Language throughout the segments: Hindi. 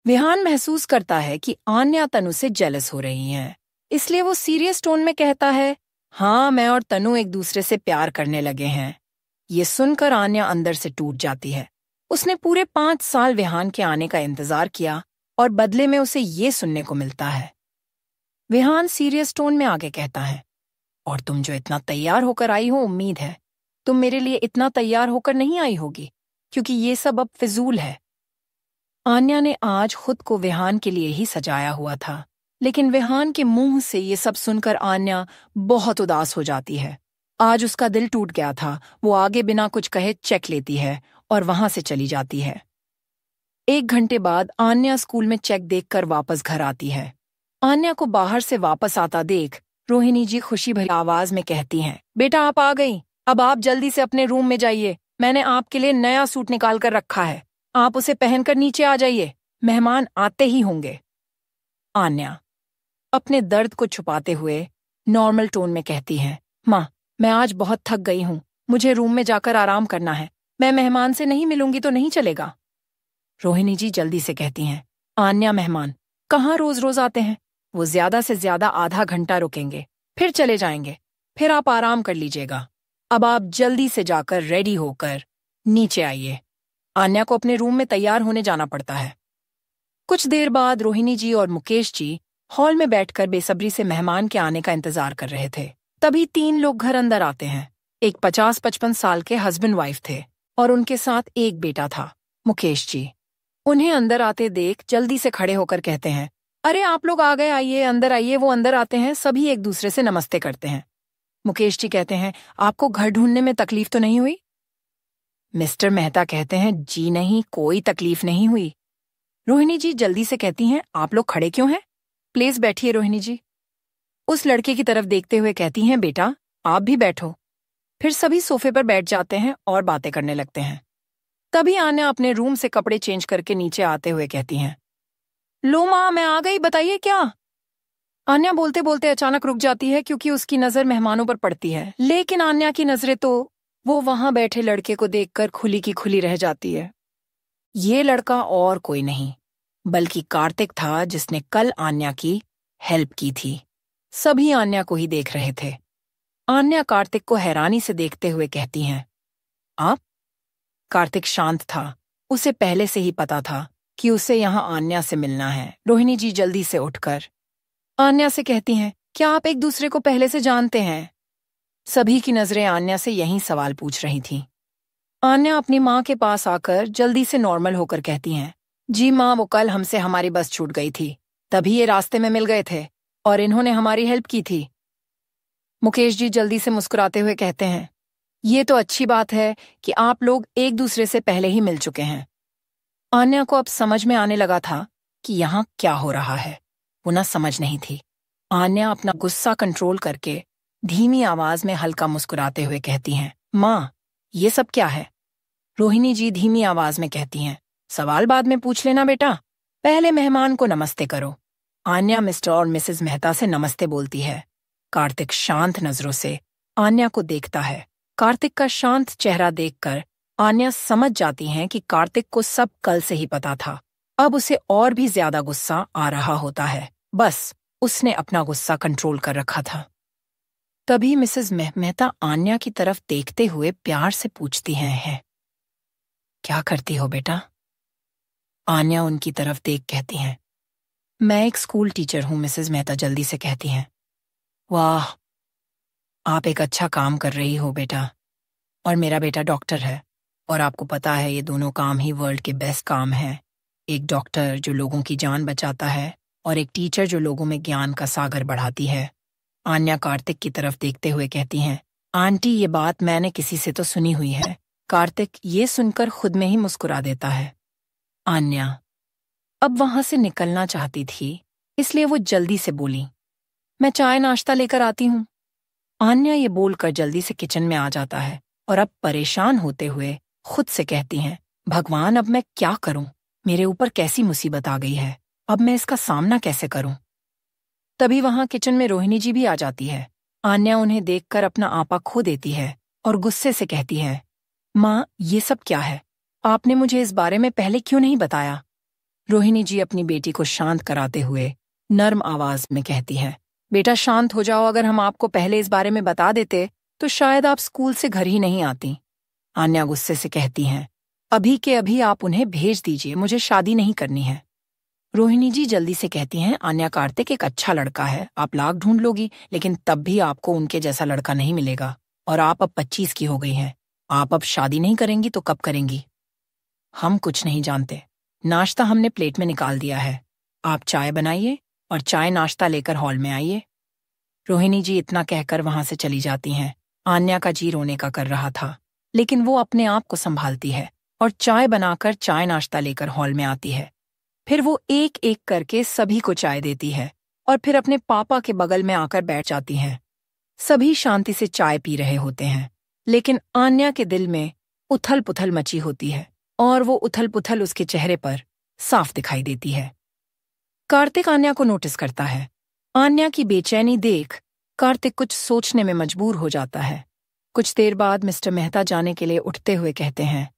विहान महसूस करता है कि आन्या तनु से जेलस हो रही हैं, इसलिए वो सीरियस टोन में कहता है, हाँ, मैं और तनु एक दूसरे से प्यार करने लगे हैं। ये सुनकर आन्या अंदर से टूट जाती है। उसने पूरे 5 साल विहान के आने का इंतजार किया और बदले में उसे ये सुनने को मिलता है। विहान सीरियस टोन में आगे कहता है, और तुम जो इतना तैयार होकर आई हो, उम्मीद है तुम मेरे लिए इतना तैयार होकर नहीं आई होगी, क्योंकि ये सब अब फिजूल है। आन्या ने आज खुद को विहान के लिए ही सजाया हुआ था, लेकिन विहान के मुंह से ये सब सुनकर आन्या बहुत उदास हो जाती है। आज उसका दिल टूट गया था। वो आगे बिना कुछ कहे चेक लेती है और वहां से चली जाती है। 1 घंटे बाद आन्या स्कूल में चेक देखकर वापस घर आती है। आन्या को बाहर से वापस आता देख रोहिणी जी खुशी भरी आवाज में कहती हैं, बेटा आप आ गई, अब आप जल्दी से अपने रूम में जाइए। मैंने आपके लिए नया सूट निकाल कर रखा है, आप उसे पहनकर नीचे आ जाइए, मेहमान आते ही होंगे। आन्या अपने दर्द को छुपाते हुए नॉर्मल टोन में कहती है, माँ, मैं आज बहुत थक गई हूँ, मुझे रूम में जाकर आराम करना है, मैं मेहमान से नहीं मिलूंगी तो नहीं चलेगा। रोहिणी जी जल्दी से कहती हैं, आन्या, मेहमान कहाँ रोज रोज आते हैं, वो ज्यादा से ज्यादा आधा घंटा रुकेंगे, फिर चले जाएंगे, फिर आप आराम कर लीजिएगा। अब आप जल्दी से जाकर रेडी होकर नीचे आइए। आन्या को अपने रूम में तैयार होने जाना पड़ता है। कुछ देर बाद रोहिणी जी और मुकेश जी हॉल में बैठकर बेसब्री से मेहमान के आने का इंतजार कर रहे थे। तभी 3 लोग घर अंदर आते हैं। एक 50-55 साल के हस्बैंड वाइफ थे और उनके साथ एक बेटा था, मुकेश जी। उन्हें अंदर आते देख जल्दी से खड़े होकर कहते हैं, अरे आप लोग आ गए, आइए अंदर आइए। वो अंदर आते हैं, सभी एक दूसरे से नमस्ते करते हैं। मुकेश जी कहते हैं, आपको घर ढूंढने में तकलीफ तो नहीं हुई? मिस्टर मेहता कहते हैं, जी नहीं, कोई तकलीफ नहीं हुई। रोहिणी जी जल्दी से कहती हैं, आप लोग खड़े क्यों हैं? प्लीज बैठिए रोहिणी जी। उस लड़के की तरफ देखते हुए कहती हैं, बेटा आप भी बैठो। फिर सभी सोफे पर बैठ जाते हैं और बातें करने लगते हैं। तभी आन्या अपने रूम से कपड़े चेंज करके नीचे आते हुए कहती हैं, लो माँ, मैं आ गई, बताइए क्या? आन्या बोलते बोलते अचानक रुक जाती है क्योंकि उसकी नजर मेहमानों पर पड़ती है, लेकिन आन्या की नजरें तो वो वहां बैठे लड़के को देखकर खुली की खुली रह जाती है। ये लड़का और कोई नहीं बल्कि कार्तिक था, जिसने कल आन्या की हेल्प की थी। सभी आन्या को ही देख रहे थे। आन्या कार्तिक को हैरानी से देखते हुए कहती हैं, आप? कार्तिक शांत था। उसे पहले से ही पता था कि उसे यहां आन्या से मिलना है। रोहिणी जी जल्दी से उठकर आन्या से कहती हैं, क्या आप एक दूसरे को पहले से जानते हैं? सभी की नजरें आन्या से यही सवाल पूछ रही थीं। आन्या अपनी माँ के पास आकर जल्दी से नॉर्मल होकर कहती हैं, जी माँ, वो कल हमसे हमारी बस छूट गई थी, तभी ये रास्ते में मिल गए थे और इन्होंने हमारी हेल्प की थी। मुकेश जी जल्दी से मुस्कुराते हुए कहते हैं, ये तो अच्छी बात है कि आप लोग एक दूसरे से पहले ही मिल चुके हैं। आन्या को अब समझ में आने लगा था कि यहाँ क्या हो रहा है। वो ना समझ नहीं थी। आन्या अपना गुस्सा कंट्रोल करके धीमी आवाज में हल्का मुस्कुराते हुए कहती हैं, माँ, ये सब क्या है? रोहिणी जी धीमी आवाज में कहती हैं, सवाल बाद में पूछ लेना बेटा, पहले मेहमान को नमस्ते करो। आन्या मिस्टर और मिसेस मेहता से नमस्ते बोलती है। कार्तिक शांत नजरों से आन्या को देखता है। कार्तिक का शांत चेहरा देखकर आन्या समझ जाती हैं कि कार्तिक को सब कल से ही पता था। अब उसे और भी ज्यादा गुस्सा आ रहा होता है, बस उसने अपना गुस्सा कंट्रोल कर रखा था। तभी मिसेस मेहता आन्या की तरफ देखते हुए प्यार से पूछती हैं, क्या करती हो बेटा? आन्या उनकी तरफ देख कहती हैं, मैं एक स्कूल टीचर हूं। मिसेस मेहता जल्दी से कहती हैं, वाह, आप एक अच्छा काम कर रही हो बेटा। और मेरा बेटा डॉक्टर है, और आपको पता है ये दोनों काम ही वर्ल्ड के बेस्ट काम हैं। एक डॉक्टर जो लोगों की जान बचाता है और एक टीचर जो लोगों में ज्ञान का सागर बढ़ाती है। आन्या कार्तिक की तरफ देखते हुए कहती हैं, आंटी, ये बात मैंने किसी से तो सुनी हुई है। कार्तिक ये सुनकर खुद में ही मुस्कुरा देता है। आन्या अब वहां से निकलना चाहती थी, इसलिए वो जल्दी से बोली, मैं चाय नाश्ता लेकर आती हूँ। आन्या ये बोलकर जल्दी से किचन में आ जाता है और अब परेशान होते हुए खुद से कहती हैं, भगवान, अब मैं क्या करूं? मेरे ऊपर कैसी मुसीबत आ गई है, अब मैं इसका सामना कैसे करूं? तभी वहां किचन में रोहिणी जी भी आ जाती है। आन्या उन्हें देखकर अपना आपा खो देती है और गुस्से से कहती है, माँ, ये सब क्या है? आपने मुझे इस बारे में पहले क्यों नहीं बताया? रोहिणी जी अपनी बेटी को शांत कराते हुए नर्म आवाज में कहती है, बेटा शांत हो जाओ, अगर हम आपको पहले इस बारे में बता देते तो शायद आप स्कूल से घर ही नहीं आती। आन्या गुस्से से कहती हैं, अभी के अभी आप उन्हें भेज दीजिए, मुझे शादी नहीं करनी है। रोहिणी जी जल्दी से कहती हैं, आन्या कार्तिक एक अच्छा लड़का है, आप लाख ढूंढ लोगी लेकिन तब भी आपको उनके जैसा लड़का नहीं मिलेगा। और आप अब 25 की हो गई हैं, आप अब शादी नहीं करेंगी तो कब करेंगी? हम कुछ नहीं जानते, नाश्ता हमने प्लेट में निकाल दिया है, आप चाय बनाइए और चाय नाश्ता लेकर हॉल में आइए। रोहिणी जी इतना कहकर वहां से चली जाती हैं। आन्या का जी रोने का कर रहा था, लेकिन वो अपने आप को संभालती है और चाय बनाकर चाय नाश्ता लेकर हॉल में आती है। फिर वो एक एक करके सभी को चाय देती है और फिर अपने पापा के बगल में आकर बैठ जाती हैं। सभी शांति से चाय पी रहे होते हैं, लेकिन आन्या के दिल में उथल पुथल मची होती है और वो उथल पुथल उसके चेहरे पर साफ दिखाई देती है। कार्तिक आन्या को नोटिस करता है। आन्या की बेचैनी देख कार्तिक कुछ सोचने में मजबूर हो जाता है। कुछ देर बाद मिस्टर मेहता जाने के लिए उठते हुए कहते हैं,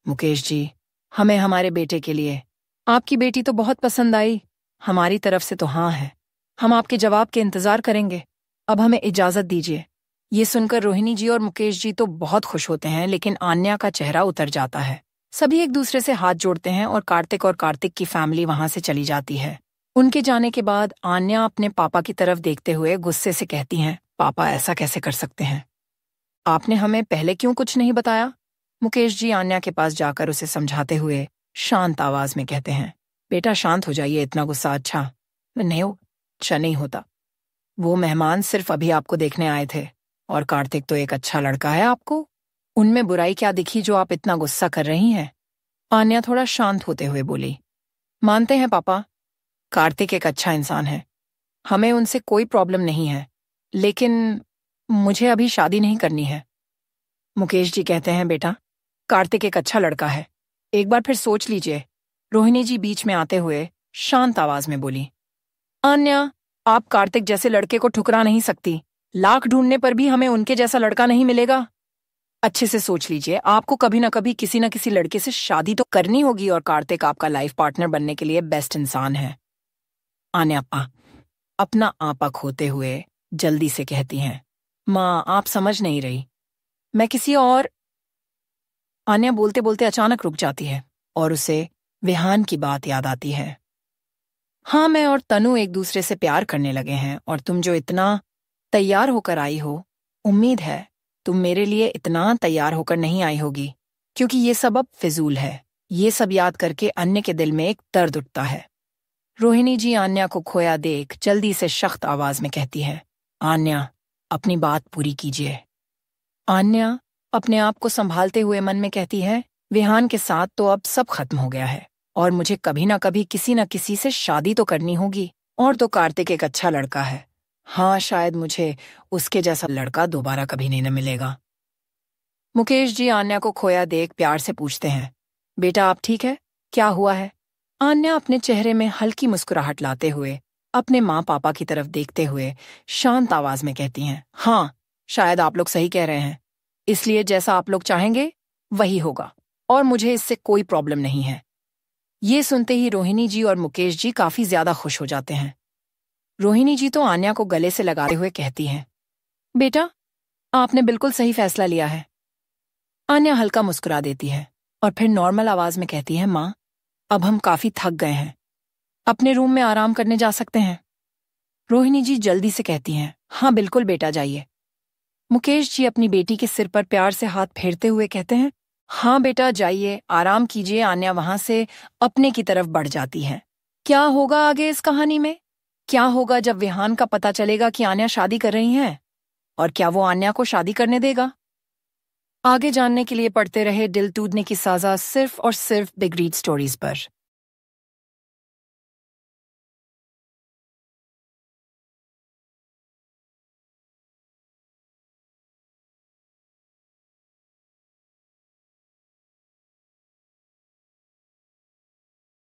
मुकेश जी, हमें हमारे बेटे के लिए आपकी बेटी तो बहुत पसंद आई, हमारी तरफ से तो हाँ है, हम आपके जवाब के इंतजार करेंगे, अब हमें इजाजत दीजिए। ये सुनकर रोहिणी जी और मुकेश जी तो बहुत खुश होते हैं, लेकिन आन्या का चेहरा उतर जाता है। सभी एक दूसरे से हाथ जोड़ते हैं और कार्तिक की फैमिली वहां से चली जाती है। उनके जाने के बाद आन्या अपने पापा की तरफ देखते हुए गुस्से से कहती हैं, पापा ऐसा कैसे कर सकते हैं, आपने हमें पहले क्यों कुछ नहीं बताया? मुकेश जी आन्या के पास जाकर उसे समझाते हुए शांत आवाज में कहते हैं, बेटा शांत हो जाइए, इतना गुस्सा अच्छा नहीं होता। वो मेहमान सिर्फ अभी आपको देखने आए थे और कार्तिक तो एक अच्छा लड़का है, आपको उनमें बुराई क्या दिखी जो आप इतना गुस्सा कर रही हैं? आन्या थोड़ा शांत होते हुए बोली, मानते हैं पापा, कार्तिक एक अच्छा इंसान है, हमें उनसे कोई प्रॉब्लम नहीं है, लेकिन मुझे अभी शादी नहीं करनी है। मुकेश जी कहते हैं, बेटा कार्तिक एक अच्छा लड़का है, एक बार फिर सोच लीजिए। रोहिणी जी बीच में आते हुए शांत आवाज में बोली, आन्या, आप कार्तिक जैसे लड़के को ठुकरा नहीं सकती, लाख ढूंढने पर भी हमें उनके जैसा लड़का नहीं मिलेगा। अच्छे से सोच लीजिए, आपको कभी ना कभी किसी न किसी लड़के से शादी तो करनी होगी और कार्तिक आपका लाइफ पार्टनर बनने के लिए बेस्ट इंसान है। आन्या अपना आपा खोते हुए जल्दी से कहती हैं, माँ आप समझ नहीं रही, मैं किसी और। आन्या बोलते बोलते अचानक रुक जाती है और उसे विहान की बात याद आती है। हाँ, मैं और तनु एक दूसरे से प्यार करने लगे हैं और तुम जो इतना तैयार होकर आई हो, उम्मीद है तुम मेरे लिए इतना तैयार होकर नहीं आई होगी, क्योंकि ये सब अब फिजूल है। ये सब याद करके अन्य के दिल में एक दर्द उठता है। रोहिणी जी आन्या को खोया देख जल्दी से सख्त आवाज में कहती है, आन्या अपनी बात पूरी कीजिए। आन्या अपने आप को संभालते हुए मन में कहती है, विहान के साथ तो अब सब खत्म हो गया है और मुझे कभी ना कभी किसी न किसी से शादी तो करनी होगी, और तो कार्तिक एक अच्छा लड़का है। हाँ, शायद मुझे उसके जैसा लड़का दोबारा कभी नहीं न मिलेगा। मुकेश जी आन्या को खोया देख प्यार से पूछते हैं, बेटा आप ठीक है, क्या हुआ है? आन्या अपने चेहरे में हल्की मुस्कुराहट लाते हुए अपने माँ पापा की तरफ देखते हुए शांत आवाज में कहती हैं, हाँ शायद आप लोग सही कह रहे हैं, इसलिए जैसा आप लोग चाहेंगे वही होगा और मुझे इससे कोई प्रॉब्लम नहीं है। ये सुनते ही रोहिणी जी और मुकेश जी काफी ज्यादा खुश हो जाते हैं। रोहिणी जी तो आन्या को गले से लगाते हुए कहती हैं, बेटा आपने बिल्कुल सही फैसला लिया है। आन्या हल्का मुस्कुरा देती है और फिर नॉर्मल आवाज में कहती है, माँ अब हम काफी थक गए हैं, अपने रूम में आराम करने जा सकते हैं? रोहिणी जी जल्दी से कहती हैं, हाँ बिल्कुल बेटा जाइए। मुकेश जी अपनी बेटी के सिर पर प्यार से हाथ फेरते हुए कहते हैं, हाँ बेटा जाइए, आराम कीजिए। आन्या वहां से अपने की तरफ बढ़ जाती है। क्या होगा आगे इस कहानी में? क्या होगा जब विहान का पता चलेगा कि आन्या शादी कर रही है? और क्या वो आन्या को शादी करने देगा? आगे जानने के लिए पढ़ते रहे दिल टूटने की सजा सिर्फ और सिर्फ बिग रीड स्टोरीज पर।